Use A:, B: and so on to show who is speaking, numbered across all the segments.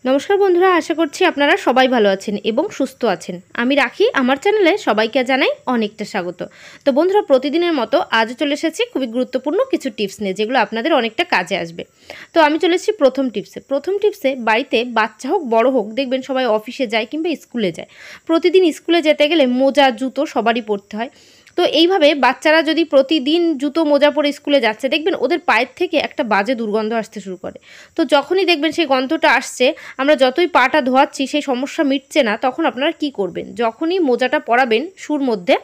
A: নমস্কার বন্ধুরা, আশা করছি আপনারা সবাই ভালো আছেন এবং সুস্থ আছেন। আমি রাখি, আমার চ্যানেলে সবাইকে জানাই অনেকটা স্বাগত। তো বন্ধুরা, প্রতিদিনের মতো আজও চলে এসেছি খুবই গুরুত্বপূর্ণ কিছু টিপস নিয়ে, যেগুলো আপনাদের অনেকটা কাজে আসবে। তো আমি চলে এসেছি প্রথম টিপসে। বাড়িতে বাচ্চা হোক বড় হোক, দেখবেন সবাই অফিসে যায় কিংবা স্কুলে যায়। প্রতিদিন স্কুলে যেতে গেলে মোজা জুতো সবারই পরতে হয়। তো এইভাবে বাচ্চারা যদি প্রতিদিন জুতো মোজা পরে স্কুলে যাচ্ছে, দেখবেন ওদের পায়ের থেকে একটা বাজে দুর্গন্ধ আসতে শুরু করে। তো যখনই দেখবেন সেই গন্ধটা আসছে, আমরা যতই পাটা ধোয়াচ্ছি সেই সমস্যা মিটছে না, তখন আপনারা কি করবেন? যখনই মোজাটা পরাবেন শুর মধ্যে,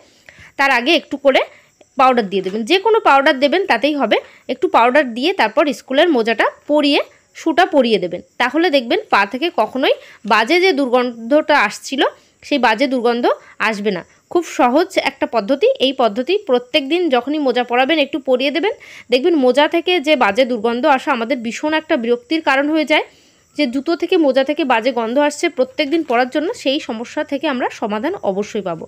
A: তার আগে একটু করে পাউডার দিয়ে দেবেন। যে কোনো পাউডার দেবেন তাতেই হবে। একটু পাউডার দিয়ে তারপর স্কুলের মোজাটা পরিয়ে শুটা পরিয়ে দেবেন। তাহলে দেখবেন পা থেকে কখনোই বাজে যে দুর্গন্ধটা আসছিল সেই বাজে দুর্গন্ধ আসবে না। খুব সহজ একটা পদ্ধতি। এই পদ্ধতি প্রত্যেক দিন যখনই মোজা পরাবেন একটু পরিয়ে দেবেন। দেখবেন মোজা থেকে যে বাজে দুর্গন্ধ আসা আমাদের ভীষণ একটা বিরক্তির কারণ হয়ে যায়। যে জুতো থেকে মোজা থেকে বাজে গন্ধ আসছে প্রত্যেক দিন পরার জন্য, সেই সমস্যা থেকে আমরা সমাধান অবশ্যই পাবো।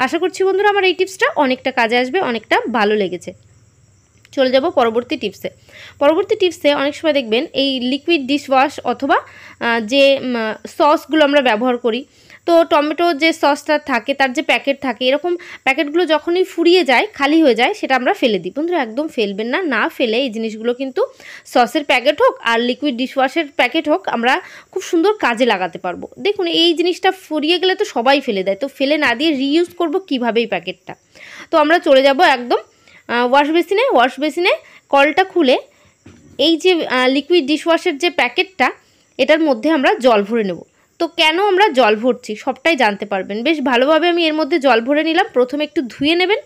A: আশা করছি বন্ধুরা আমার এই টিপসটা অনেকটা কাজে আসবে, অনেকটা ভালো লেগেছে। চলে যাব পরবর্তী টিপসে। অনেক সময় দেখবেন এই লিকুইড ডিশওয়াশ অথবা যে সসগুলো আমরা ব্যবহার করি, তো টমেটো যে সসটা থাকে তার যে প্যাকেট থাকে, এরকম প্যাকেটগুলো যখনই ফুরিয়ে যায়, খালি হয়ে যায়, সেটা আমরা ফেলে দিই। বন্ধুরা একদম ফেলবেন না, না ফেলে এই জিনিসগুলো কিন্তু সসের প্যাকেট হোক আর লিকুইড ডিশওয়াশের প্যাকেট হোক, আমরা খুব সুন্দর কাজে লাগাতে পারবো। দেখুন এই জিনিসটা ফুরিয়ে গেলে তো সবাই ফেলে দেয়, তো ফেলে না দিয়ে রিইউজ করবো কীভাবে এই প্যাকেটটা। তো আমরা চলে যাব একদম ওয়াশ বেসিনে কলটা খুলে এই যে লিকুইড ডিশওয়াশের যে প্যাকেটটা, এটার মধ্যে আমরা জল ভরে নেব। তো কেন আমরা জল ভরছি সবটাই জানতে পারবেন। বেশ ভালোভাবে আমি এর মধ্যে জল ভরে নিলাম। প্রথমে একটু ধুয়ে নেবেন,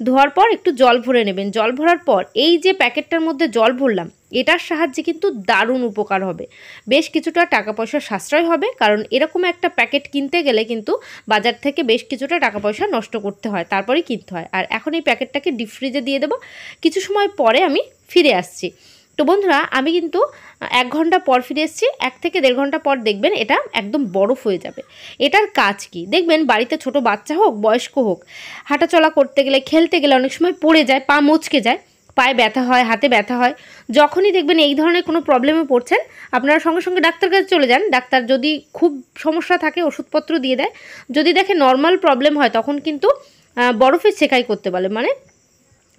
A: ধোয়ার পর একটু জল ভরে নেবেন। জল ভরার পর এই যে প্যাকেটটার মধ্যে জল ভরলাম, এটার সাহায্যে কিন্তু দারুণ উপকার হবে। বেশ কিছুটা টাকা পয়সা সাশ্রয় হবে, কারণ এরকম একটা প্যাকেট কিনতে গেলে কিন্তু বাজার থেকে বেশ কিছুটা টাকা পয়সা নষ্ট করতে হয়, তারপরেই কিনতে হয়। আর এখন এই প্যাকেটটাকে ডিপ ফ্রিজে দিয়ে দেবো, কিছু সময় পরে আমি ফিরে আসছি। তো বন্ধুরা আমি কিন্তু 1 ঘন্টা পর ফিরে এসেছি। 1 থেকে 1.5 ঘন্টা পর দেখবেন এটা একদম বরফ হয়ে যাবে। এটার কাজ কি? দেখবেন বাড়িতে ছোট বাচ্চা হোক বয়স্ক হোক, হাঁটাচলা করতে গেলে খেলতে গেলে অনেক সময় পড়ে যায়, পা মচকে যায়, পায়ে ব্যথা হয়, হাতে ব্যথা হয়। যখনই দেখবেন এই ধরনের কোনো প্রবলেমে পড়ছেন, আপনারা সঙ্গে সঙ্গে ডাক্তার কাছে চলে যান। ডাক্তার যদি খুব সমস্যা থাকে ওষুধপত্র দিয়ে দেয়। যদি দেখে নর্মাল প্রবলেম হয়, তখন কিন্তু বরফের সেকাই করতে বলে, মানে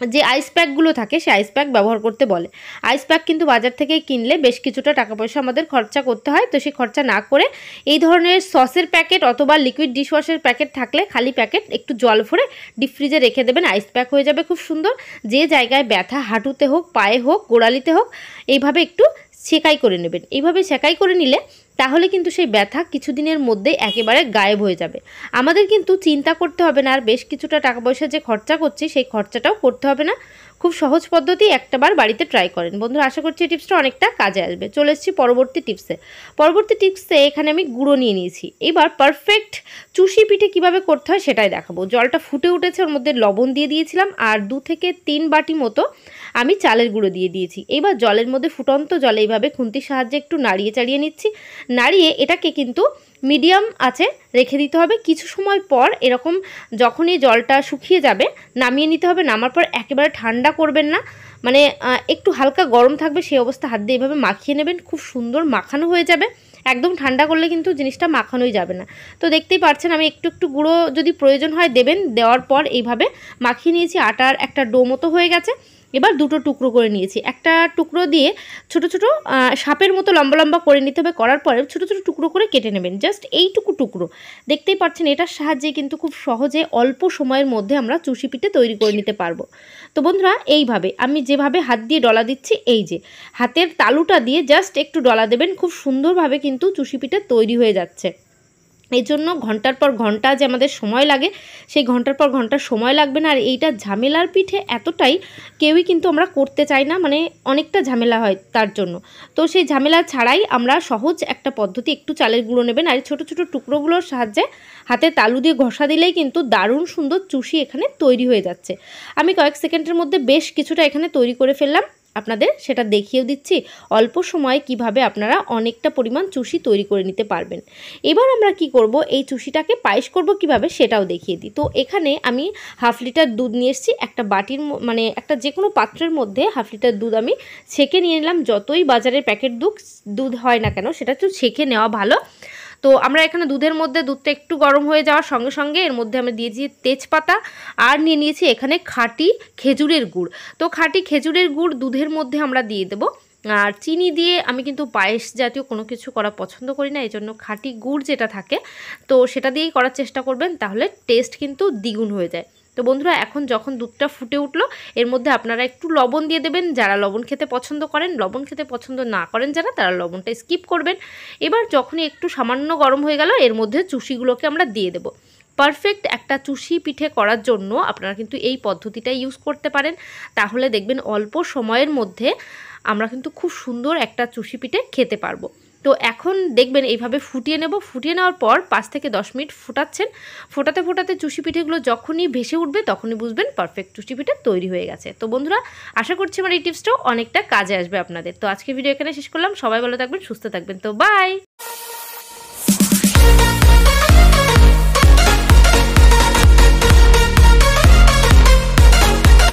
A: যে আইস প্যাকগুলো থাকে সেই আইস প্যাক ব্যবহার করতে বলে। আইস প্যাক কিন্তু বাজার থেকে কিনলে বেশ কিছুটা টাকা পয়সা আমাদের খরচা করতে হয়। তো সেই খরচা না করে এই ধরনের সসের প্যাকেট অথবা লিকুইড ডিশওয়াশের প্যাকেট থাকলে খালি প্যাকেট একটু জল ভরে ডিপ ফ্রিজে রেখে দেবেন। আইস প্যাক হয়ে যাবে খুব সুন্দর। যে জায়গায় ব্যথা, হাঁটুতে হোক, পায়ে হোক, গোড়ালিতে হোক, এইভাবে একটু সেকাই করে নেবেন। এইভাবে সেকাই করে নিলে তাহলে কিন্তু সেই ব্যথা কিছুদিনের মধ্যেই একেবারে গায়েব হয়ে যাবে। আমাদের কিন্তু চিন্তা করতে হবে না, আর বেশ কিছুটা টাকা পয়সা যে খরচা করছি সেই খরচাটাও করতে হবে না। খুব সহজ পদ্ধতি, একটাবার বাড়িতে ট্রাই করেন বন্ধুরা। আশা করছি এই টিপসটা অনেকটা কাজে আসবে। চলে এসেছি পরবর্তী টিপসে। এখানে আমি গুঁড়ো নিয়ে নিয়েছি। এবার পারফেক্ট চুষি পিঠে কীভাবে করতে হয় সেটাই দেখাবো। জলটা ফুটে উঠেছে, ওর মধ্যে লবণ দিয়ে দিয়েছিলাম, আর 2 থেকে 3 বাটি মতো আমি চালের গুঁড়ো দিয়ে দিয়েছি। এবার জলের মধ্যে ফুটন্ত জলে এইভাবে খুন্তির সাহায্যে একটু নাড়িয়ে চাড়িয়ে নিচ্ছি। নাড়িয়ে এটাকে কিন্তু মিডিয়াম আঁচে রেখে দিতে হবে। কিছু সময় পর এরকম যখনই জলটা শুকিয়ে যাবে নামিয়ে নিতে হবে। নামার পর একেবারে ঠান্ডা করবেন না, মানে একটু হালকা গরম থাকবে সেই অবস্থা হাত দিয়ে এভাবে মাখিয়ে নেবেন। খুব সুন্দর মাখানো হয়ে যাবে। একদম ঠান্ডা করলে কিন্তু জিনিসটা মাখানোই যাবে না। তো দেখতেই পাচ্ছেন আমি একটু একটু গুঁড়ো যদি প্রয়োজন হয় দেবেন। দেওয়ার পর এইভাবে মাখিয়ে নিয়েছি। আটার একটা ডো মতো হয়ে গেছে। এবার 2টো টুকরো করে নিয়েছি। একটা টুকরো দিয়ে ছোট ছোট সাপের মতো লম্বা লম্বা করে নিতে হবে। করার পরে ছোট ছোট টুকরো করে কেটে নেবেন। জাস্ট এইটুকু টুকরো। দেখতেই পাচ্ছেন এটার সাহায্যে কিন্তু খুব সহজে অল্প সময়ের মধ্যে আমরা চুষি পিঠে তৈরি করে নিতে পারবো। তো বন্ধুরা এইভাবে আমি যেভাবে হাত দিয়ে ডলা দিচ্ছি, এই যে হাতের তালুটা দিয়ে জাস্ট একটু ডলা দেবেন, খুব সুন্দরভাবে কিন্তু চুষি পিঠে তৈরি হয়ে যাচ্ছে। এই জন্য ঘন্টার পর ঘন্টা যে আমাদের সময় লাগে, সেই ঘন্টার পর ঘন্টা সময় লাগবে না। আর এইটা ঝামেলার পিঠে এতটাই কেউই কিন্তু আমরা করতে চাই না, মানে অনেকটা ঝামেলা হয় তার জন্য। তো সেই ঝামেলা ছাড়াই আমরা সহজ একটা পদ্ধতি, একটু চালের গুঁড়ো নেবেন আর ছোট ছোট টুকরোগুলোর সাহায্যে হাতে তালু দিয়ে ঘষা দিলেই কিন্তু দারুণ সুন্দর চুষি এখানে তৈরি হয়ে যাচ্ছে। আমি কয়েক সেকেন্ডের মধ্যে বেশ কিছুটা এখানে তৈরি করে ফেললাম। আপনাদের সেটা দেখিয়েও দিচ্ছি অল্প সময়ে কিভাবে আপনারা অনেকটা পরিমাণ চুষি তৈরি করে নিতে পারবেন। এবার আমরা কি করব, এই চুষিটাকে পায়েস করব কিভাবে সেটাও দেখিয়ে দিই। তো এখানে আমি 1/2 লিটার দুধ নিয়ে এসেছি। একটা বাটির মানে একটা যে কোনো পাত্রের মধ্যে 1/2 লিটার দুধ আমি ছেঁকে নিয়ে নিলাম। যতই বাজারের প্যাকেট দুধ হয় না কেন, সেটা একটু ছেঁকে নেওয়া ভালো। তো আমরা এখানে দুধের মধ্যে দুধটা একটু গরম হয়ে যাওয়ার সঙ্গে সঙ্গে এর মধ্যে আমি দিয়েছি তেজপাতা আর নিয়ে নিয়েছি এখানে খাঁটি খেজুরের গুড়। তো খাঁটি খেজুরের গুড় দুধের মধ্যে আমরা দিয়ে দেবো। আর চিনি দিয়ে আমি কিন্তু পায়েস জাতীয় কোনো কিছু করা পছন্দ করি না, এই জন্য খাঁটি গুড় যেটা থাকে তো সেটা দিয়েই করার চেষ্টা করবেন, তাহলে টেস্ট কিন্তু দ্বিগুণ হয়ে যায়। তো বন্ধুরা, এখন যখন দুধটা ফুটে উঠলো এর মধ্যে আপনারা একটু লবণ দিয়ে দেবেন। যারা লবণ খেতে পছন্দ করেন, লবণ খেতে পছন্দ না করেন যারা, তারা লবণটা স্কিপ করবেন। এবার যখনই একটু সামান্য গরম হয়ে গেল এর মধ্যে চুষিগুলোকে আমরা দিয়ে দেবো। পারফেক্ট একটা চুষি পিঠে করার জন্য আপনারা কিন্তু এই পদ্ধতিটা ইউজ করতে পারেন, তাহলে দেখবেন অল্প সময়ের মধ্যে আমরা কিন্তু খুব সুন্দর একটা চুষি পিঠে খেতে পারবো। তো এখন দেখবেন এইভাবে ফুটিয়ে নেব। ফুটিয়ে নেওয়ার পর 5 থেকে 10 মিনিট ফোটাচ্ছেন। ফোটাতে ফোটাতে চুষি পিঠেগুলো যখনই ভেসে উঠবে তখনই বুঝবেন পারফেক্ট চুষি পিঠে তৈরি হয়ে গেছে। তো বন্ধুরা, আশা করছি আমার এই টিপসটাও অনেকটা কাজে আসবে আপনাদের। তো আজকে ভিডিও এখানে শেষ করলাম। সবাই ভালো থাকবেন, সুস্থ থাকবেন। তো বাই।